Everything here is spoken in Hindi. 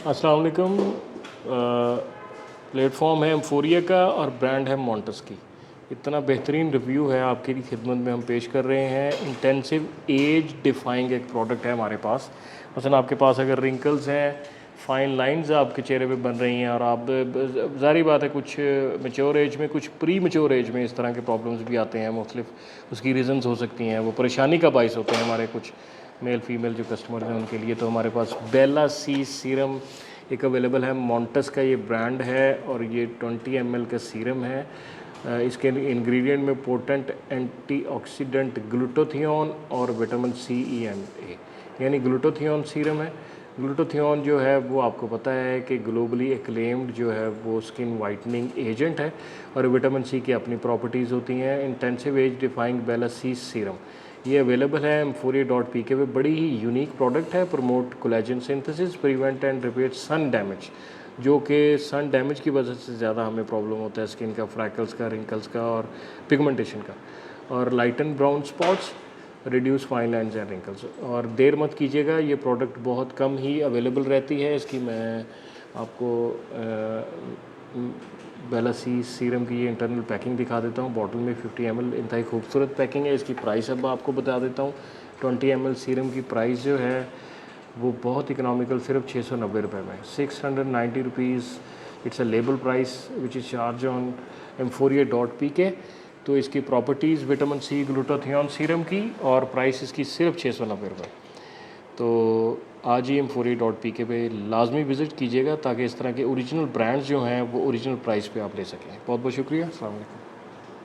अस्सलाम वालेकुम। प्लेटफॉर्म है एम्फोरिया का और ब्रांड है मॉन्टस की। इतना बेहतरीन रिव्यू है आपकी खिदमत में हम पेश कर रहे हैं। इंटेंसिव एज डिफाइंग एक प्रोडक्ट है हमारे पास। मसलन आपके पास अगर रिंकल्स हैं, फाइन लाइंस आपके चेहरे पे बन रही हैं और आप ज़ाहिर बात है कुछ मेच्योर एज में, कुछ प्री मेच्योर एज में इस तरह के प्रॉब्लम्स भी आते हैं। मुख्तलिफ उसकी रीज़न्स हो सकती हैं, वो परेशानी का बायस होते हैं हमारे कुछ मेल फीमेल जो कस्टमर हैं उनके लिए। तो हमारे पास बेला सी सीरम एक अवेलेबल है। मॉन्टस का ये ब्रांड है और ये 20 ml का सीरम है। इसके इंग्रेडिएंट में पोटेंट एंटीऑक्सीडेंट ग्लूटाथियोन और विटामिन सी, ई एंड ए, यानी ग्लूटाथियोन सीरम है। ग्लूटाथियोन जो है वो आपको पता है कि ग्लोबली एक्लेम्ड जो है वो स्किन वाइटनिंग एजेंट है और विटामिन सी की अपनी प्रॉपर्टीज़ होती हैं। Intensive age defying Bella C serum ये अवेलेबल है एम्फोरिया.pk पे। बड़ी ही यूनिक प्रोडक्ट है। Promote collagen synthesis, prevent and repair sun damage, जो कि सन डैमेज की वजह से ज़्यादा हमें प्रॉब्लम होता है स्किन का, फ्रैकल्स का, रिंकल्स का और पिगमेंटेशन का। और lighten brown spots, reduce fine lines and wrinkles. और देर मत कीजिएगा, ये प्रोडक्ट बहुत कम ही अवेलेबल रहती है। इसकी मैं आपको बेला सी सीरम की ये इंटरनल पैकिंग दिखा देता हूँ। बॉटल में 50 ml इंतहाई खूबसूरत पैकिंग है। इसकी प्राइस अब आपको बता देता हूँ। 20 ml सीरम की प्राइस जो है वो बहुत इकनॉमिकल, सिर्फ 690 रुपये में, 690 rupees. It's a label price which is charge on एम्फोरिया.pk। तो इसकी properties vitamin C glutathione serum की और प्राइस इसकी सिर्फ 690 रुपये। तो आज ही एम्फोरिया.pk पे लाजमी विज़िट कीजिएगा ताकि इस तरह के ओरिजिनल ब्रांड्स जो हैं वो ओरिजिनल प्राइस पे आप ले सकें। बहुत बहुत शुक्रिया। अस्सलाम वालेकुम।